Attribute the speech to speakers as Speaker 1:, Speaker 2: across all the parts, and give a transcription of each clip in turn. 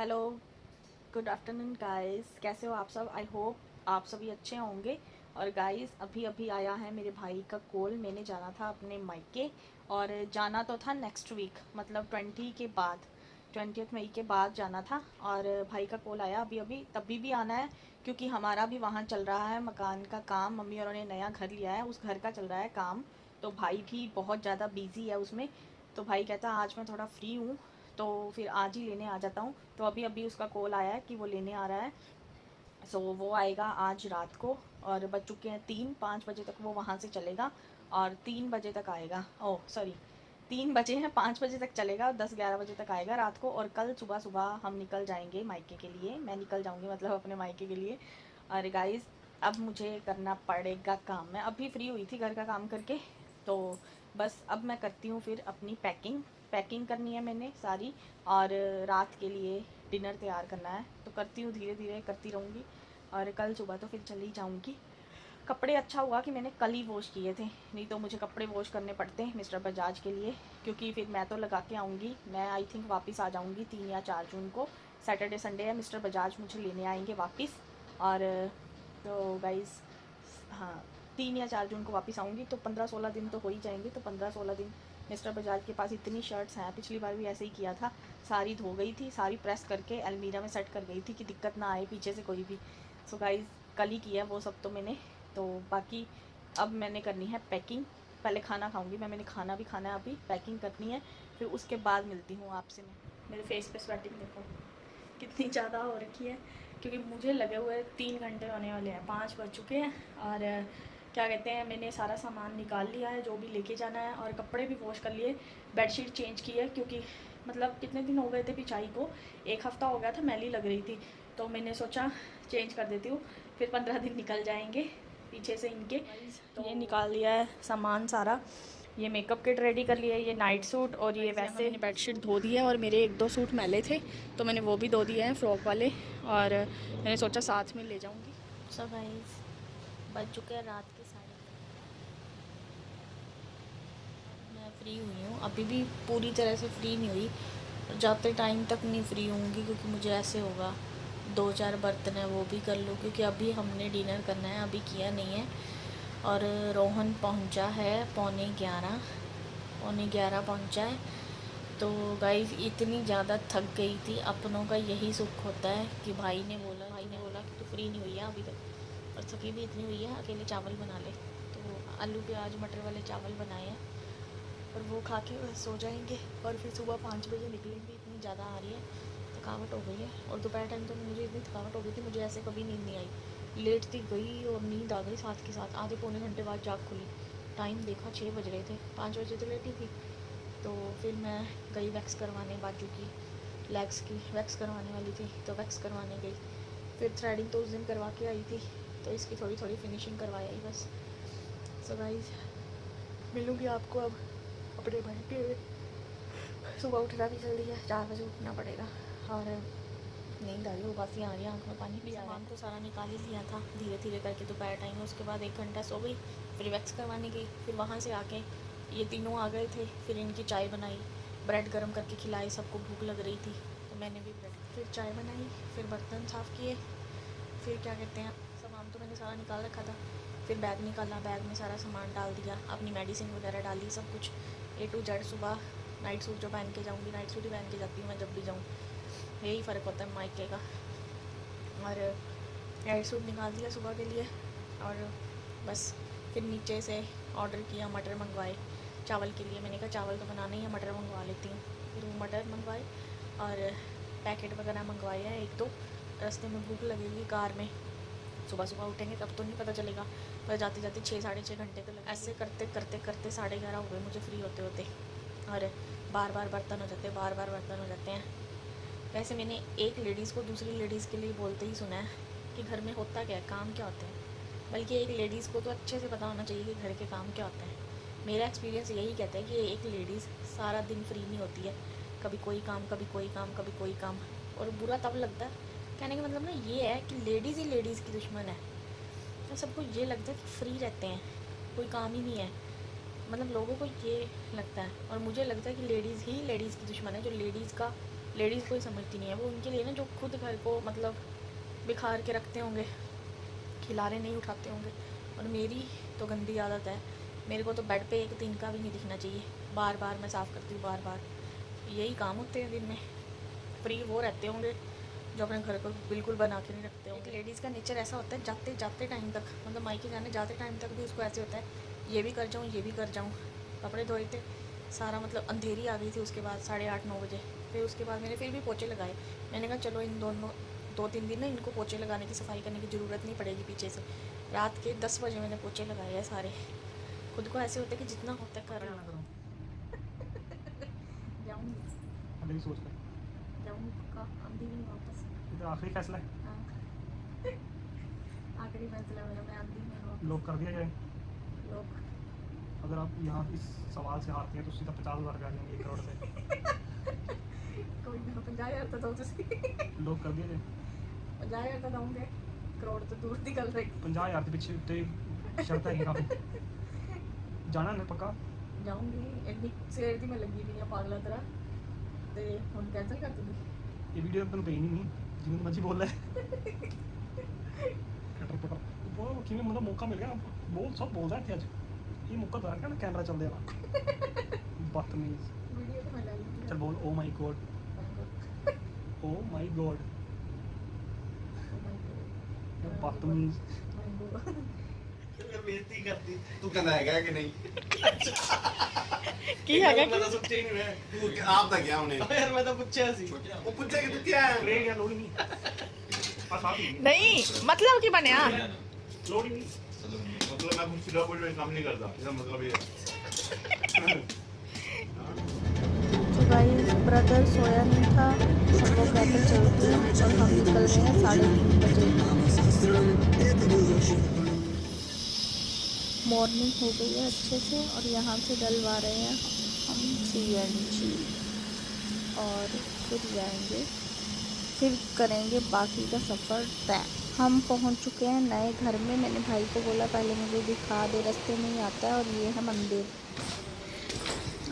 Speaker 1: Hello, good afternoon guys. कैसे हो आप सब? आई होप आप सभी अच्छे होंगे। और गाइस अभी अभी आया है मेरे भाई का कॉल। मैंने जाना था अपने मायके और जाना तो था नेक्स्ट वीक, मतलब 20 मई के बाद जाना था। और भाई का कॉल आया अभी अभी, तभी भी आना है क्योंकि हमारा भी वहाँ चल रहा है मकान का काम। मम्मी और ने नया घर लिया है, उस घर का चल रहा है काम। तो भाई भी बहुत ज़्यादा बिजी है उसमें। तो भाई कहता आज मैं थोड़ा फ्री हूँ तो फिर आज ही लेने आ जाता हूँ। तो अभी अभी उसका कॉल आया है कि वो लेने आ रहा है। सो वो आएगा आज रात को और बज चुके हैं 3-5 बजे तक वो वहाँ से चलेगा और 3 बजे तक आएगा। ओह सॉरी, 3 बजे हैं, 5 बजे तक चलेगा और 10-11 बजे तक आएगा रात को। और कल सुबह सुबह हम निकल जाएंगे मायके के लिए। मैं निकल जाऊँगी मतलब अपने मायके के लिए। और गाइस अब मुझे करना पड़ेगा काम। मैं अभी फ्री हुई थी घर का काम करके, तो बस अब मैं करती हूँ फिर अपनी पैकिंग। पैकिंग करनी है मैंने सारी, और रात के लिए डिनर तैयार करना है। तो करती हूँ, धीरे धीरे करती रहूँगी। और कल सुबह तो फिर चली जाऊँगी। कपड़े अच्छा हुआ कि मैंने कल ही वॉश किए थे, नहीं तो मुझे कपड़े वॉश करने पड़ते हैं मिस्टर बजाज के लिए, क्योंकि फिर मैं तो लगा के आऊँगी। मैं आई थिंक वापस आ जाऊँगी 3 या 4 जून को। सैटरडे संडे है, मिस्टर बजाज मुझे लेने आएंगे वापस। और तो गाइस हाँ, 3 या 4 जून को वापस आऊँगी, तो 15-16 दिन तो हो ही जाएंगे। तो 15-16 दिन मिस्टर बजाज के पास इतनी शर्ट्स हैं। पिछली बार भी ऐसे ही किया था, सारी धो गई थी, सारी प्रेस करके अलमीरा में सेट कर गई थी कि दिक्कत ना आए पीछे से कोई भी। सो गाइस कल ही किया वो सब तो मैंने। तो बाकी अब मैंने करनी है पैकिंग। पहले खाना खाऊंगी मैंने खाना भी खाना है, अभी पैकिंग करनी है, फिर उसके बाद मिलती हूँ आपसे। मैं मेरे फेस पे स्वेटिंग देखो कितनी ज़्यादा हो रखी है, क्योंकि मुझे लगे हुए 3 घंटे होने वाले हैं, 5 बज चुके हैं। और क्या कहते हैं, मैंने सारा सामान निकाल लिया है जो भी लेके जाना है, और कपड़े भी वॉश कर लिए, बेडशीट चेंज की है, क्योंकि मतलब कितने दिन हो गए थे पिछाई को, 1 हफ़्ता हो गया था, मैली लग रही थी। तो मैंने सोचा चेंज कर देती हूँ, फिर 15 दिन निकल जाएंगे पीछे से इनके। तो ये निकाल लिया है सामान सारा। ये मेकअप किट रेडी कर लिया है, ये नाइट सूट, और ये वैसे मैंने बेडशीट धो दी है। और मेरे 1-2 सूट मैले थे तो मैंने वो भी धो दिए हैं, फ्रॉक वाले। और मैंने सोचा साथ में ले जाऊंगी। सो गाइस बज चुके हैं रात के 3:30। मैं फ्री हुई हूँ, अभी भी पूरी तरह से फ्री नहीं हुई, और जाते टाइम तक नहीं फ्री होंगी, क्योंकि मुझे ऐसे होगा 2-4 बर्तन है वो भी कर लूँ, क्योंकि अभी हमने डिनर करना है, अभी किया नहीं है। और रोहन पहुंचा है पौने 11 पहुंचा है। तो गाइस इतनी ज़्यादा थक गई थी। अपनों का यही सुख होता है कि भाई ने बोला कि तू फ्री नहीं हुई है अभी तक, और थकी भी इतनी हुई है, अकेले चावल बना ले। तो आलू प्याज मटर वाले चावल बनाए हैं, और वो खा के बस सो जाएंगे, और फिर सुबह 5 बजे निकलेंगे। इतनी ज़्यादा आ रही है, थकावट हो गई है। और दोपहर टाइम तो मुझे इतनी थकावट हो गई थी, मुझे ऐसे कभी नींद नहीं आई। लेट थी गई और नींद आ गई साथ के साथ, आधे पौने घंटे बाद जाग खुली। टाइम देखा 6 बज रहे थे, 5 बजे तो लेटी थी। तो फिर मैं गई वैक्स करवाने, बाजू की लेग्स की वैक्स करवाने वाली थी, तो वैक्स करवाने गई। फिर थ्रेडिंग तो उस दिन करवा के आई थी, तो इसकी थोड़ी थोड़ी फिनिशिंग करवाई आई बस। सो गाइस मिलूँगी आपको अब अपने भाई के। सुबह उठना भी जल्दी है, 4 बजे उठना पड़ेगा। और नींद आ रही है, उबासी आ रही है, आँख में पानी भी आ रहा है। सामान तो सारा निकाल ही लिया था धीरे धीरे करके दोपहर टाइम में। उसके बाद 1 घंटा सो गई, फिर वैक्स करवाने गई। फिर वहाँ से आके ये तीनों आ गए थे, फिर इनकी चाय बनाई, ब्रेड गर्म करके खिलाई, सबको भूख लग रही थी तो मैंने भी ब्रेड, फिर चाय बनाई, फिर बर्तन साफ़ किए, फिर क्या कहते हैं, सामान तो मैंने सारा निकाल रखा था। फिर बैग निकाला, बैग में सारा सामान डाल दिया, अपनी मेडिसिन वगैरह डाली, सब कुछ A to Z। सुबह नाइट सूट जो पहन के जाऊँगी, नाइट सूट ही पहन के जाती हूँ मैं जब भी जाऊँ, यही फ़र्क होता है मायके का। और नाइट सूट निकाल दिया सुबह के लिए, और बस फिर नीचे से ऑर्डर किया, मटर मंगवाए चावल के लिए। मैंने कहा चावल तो बनाना ही है, मटर मंगवा लेती हूँ। फिर वो मटर मंगवाए और पैकेट वगैरह मंगवाए हैं 1-2। रास्ते में भूख लगेगी कार में, सुबह सुबह उठेंगे तब तो नहीं पता चलेगा, पर जाते जाते 6-6.5 घंटे तो लगे। ऐसे करते करते करते 11:30 हो गए मुझे फ्री होते होते, और बार बार बर्तन हो जाते हैं। वैसे मैंने एक लेडीज़ को दूसरी लेडीज़ के लिए बोलते ही सुना है कि घर में होता क्या है, काम क्या होते हैं। बल्कि एक लेडीज़ को तो अच्छे से पता होना चाहिए कि घर के काम क्या होते हैं। मेरा एक्सपीरियंस यही कहता है कि एक लेडीज़ सारा दिन फ्री नहीं होती है, कभी कोई काम कभी कोई काम कभी कोई काम। और बुरा तब लगता है, कहने का मतलब ना ये है कि लेडीज़ ही लेडीज़ की दुश्मन है। तो सबको ये लगता है कि फ्री रहते हैं, कोई काम ही नहीं है, मतलब लोगों को ये लगता है। और मुझे लगता है कि लेडीज़ ही लेडीज़ की दुश्मन है, जो लेडीज़ का लेडीज़ कोई समझती नहीं है, वो उनके लिए ना जो खुद घर को मतलब बिखार के रखते होंगे, खिलारे नहीं उठाते होंगे। और मेरी तो गंदी आदत है, मेरे को तो बेड पे एक दिन का भी नहीं दिखना चाहिए, बार बार मैं साफ़ करती हूँ, बार बार। यही काम होते हैं दिन में। फ्री वो रहते होंगे जो अपने घर को बिल्कुल बना के नहीं रखते होंगे। लेडीज़ का नेचर ऐसा होता है, जाते जाते टाइम तक, मतलब मायके जाने जाते टाइम तक भी उसको ऐसे होता है ये भी कर जाऊँ, ये भी कर जाऊँ। कपड़े धोए थे, सारा मतलब अंधेरी आ गई थी उसके बाद 8:30-9 बजे। फिर उसके बाद मैंने फिर भी पोछे लगाए। मैंने कहा चलो इन 2-3 दिन ना इनको पोछे लगाने की, सफाई करने की ज़रूरत नहीं पड़ेगी पीछे से। रात के 10 बजे मैंने पोछे लगाए हैं सारे। खुद को ऐसे होता है कि जितना होता है कर लो।
Speaker 2: जाऊँगी सोच कर
Speaker 1: जाऊँगी पक्का, आंधी नहीं वापस।
Speaker 2: ये तो आखिरी फैसला है।
Speaker 1: हाँ आखिरी फैसला मेरा, मैं आंधी नहीं वापस।
Speaker 2: लोग कर दिया जाए।
Speaker 1: लोग
Speaker 2: अगर आप यहाँ इस सवाल से हारते हैं तो सीधा 50,000 का आ जाएंगे 1 करोड़ से।
Speaker 1: कोई ना, 50,000 तो दो तुसी।
Speaker 2: लोग कर दिया जाए।
Speaker 1: 50,000 तो दूंगे, करोड़ तो दूर की गल रही।
Speaker 2: 50,000 के पीछे तो शर्त है काफ़ी। जाना नहीं पक्का।
Speaker 1: जाऊँगी, इतनी सवेर दी मैं लगी भी नहीं पागला तरह, ते हुण कैंसल कर दूँगी।
Speaker 2: ये वीडियो तुम भेजनी नहीं, जिन्हें मर्जी बोल रहा है। कटर पटर वो कि मतलब मौका मिल गया, बोल सब बोल रहा है आज। ये मौका तो है ना, कैमरा चल देगा। बदतमीज
Speaker 1: वीडियो तो मैं ले लूँगी।
Speaker 2: चल बोल, oh my God, oh my God. बदतमीज
Speaker 3: बेइज्जती करती तू कहना है कि नहीं
Speaker 1: की हैगा
Speaker 3: मैं तो सोचे ही नहीं मैं तू आप तक गया उन्हें यार मैं तो पूछया सी वो पूछे कि तू क्या है
Speaker 2: ले गया लोड़ी नहीं बस आ गई
Speaker 1: नहीं, मतलब की बनया
Speaker 2: लोड़ी नहीं।
Speaker 3: मतलब मैं कुछ सीधा कोई काम नहीं करता, इसका मतलब ये है।
Speaker 1: तो गाइस ब्रदर सोया नहीं था और वो कहते चलते हैं और हम निकल रहे हैं 3:30 बजे। मॉर्निंग हो गई है अच्छे से और यहाँ से डलवा रहे हैं हम CNG और फिर जाएंगे, फिर करेंगे बाकी का सफ़र तय। हम पहुँच चुके हैं नए घर में। मैंने भाई को बोला पहले मुझे दिखा दे, रास्ते में ही आता है। और ये है मंदिर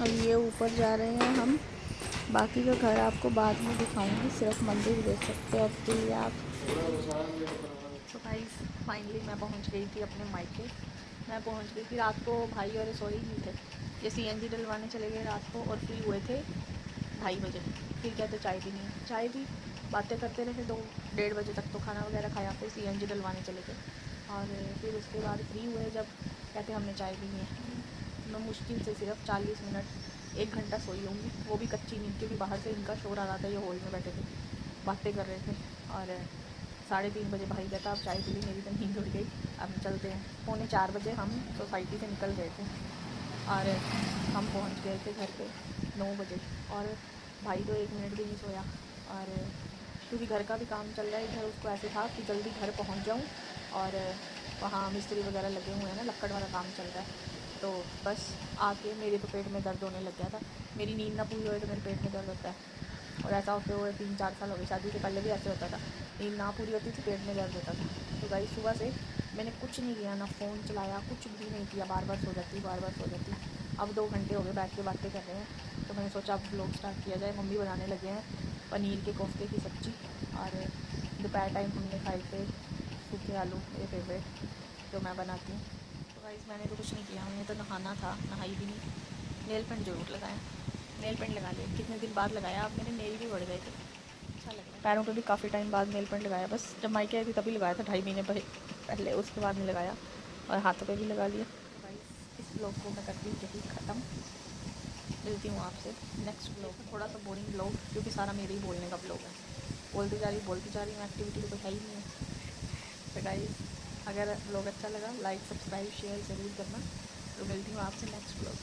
Speaker 1: और ये ऊपर जा रहे हैं हम। बाकी का घर आपको बाद में दिखाऊंगी, सिर्फ मंदिर देख सकते हो अब के लिए आप। तो गाइस फाइनली मैं पहुंच गई थी अपने मायके। मैं पहुंच गई थी रात को, भाई और सोए ही थे। ये CNG डलवाने चले गए रात को और फ्री हुए थे 2:30 बजे। फिर कहते चाय भी नहीं है, चाय भी बातें करते रहे 2-1:30 बजे तक। तो खाना वगैरह खाया, फिर CNG डलवाने चले गए और फिर उसके बाद फ्री हुए जब, कहते हमने चाय भी नहीं है। मैं मुश्किल से सिर्फ 40 मिनट 1 घंटा सोई होंगी, वो भी कच्ची नींद, क्योंकि बाहर से इनका शोर आ रहा था। ये हॉल में बैठे थे, बातें कर रहे थे। और 3:30 बजे भाई कहता अब चाय पी ली, मेरी तो नींद उड़ गई, अब चलते हैं। 3:45 बजे हम सोसाइटी से निकल गए थे और हम पहुंच गए थे घर पे 9 बजे। और भाई तो 1 मिनट भी नहीं सोया। और क्योंकि घर का भी काम चल रहा है इधर, उसको ऐसे था कि जल्दी घर पहुंच जाऊं। और वहाँ मिस्त्री वगैरह लगे हुए हैं ना, लक्कड़ वाला काम चल रहा है। तो बस आके मेरे तो पेट में दर्द होने लग गया था। मेरी नींद ना पूरी होए तो मेरे पेट में दर्द होता है। और ऐसा होते हुए 3-4 साल हो गए, शादी से पहले भी ऐसे होता था, नींद ना पूरी होती थी, पेट में दर्द होता था। तो गाइस सुबह से मैंने कुछ नहीं किया, ना फ़ोन चलाया, कुछ भी नहीं किया, बार बार सो जाती, बार बार सो जाती। अब 2 घंटे हो गए बैठ के बातें कर रहे हैं, तो मैंने सोचा अब व्लॉग स्टार्ट किया जाए। मम्मी बनाने लगे हैं पनीर के कोफ्ते की सब्ज़ी। और दोपहर टाइम हमने खाए थे सूखे आलू, मेरे फेवरेट, जो मैं बनाती हूँ। तो गाइस मैंने तो कुछ नहीं किया, हमने तो नहाना था, नहाई भी नहीं। नेल पेंट ज़रूर लगाया, नेल पेंट लगा लिया, कितने दिन बाद लगाया। अब मेरे नेल भी बढ़ गए थे, अच्छा लग रहा है। पैरों पे भी काफ़ी टाइम बाद नेल पेंट लगाया, बस जब मायके आई थी तभी लगाया था 2.5 महीने पहले, उसके बाद नहीं लगाया। और हाथों पे भी लगा लिया। इस ब्लॉग को मैं करती हूँ यही ख़त्म। मिलती हूँ आपसे नेक्स्ट ब्लॉग में। थोड़ा सा बोरिंग ब्लॉग, क्योंकि सारा मेरे ही बोलने का ब्लॉग है, बोलती जा रही हूँ, एक्टिविटी तो कोई है ही नहीं है। तो गाइस अगर ब्लॉग अच्छा लगा लाइक सब्सक्राइब शेयर ज़रूर करना। तो मिलती हूँ आपसे नेक्स्ट ब्लॉग।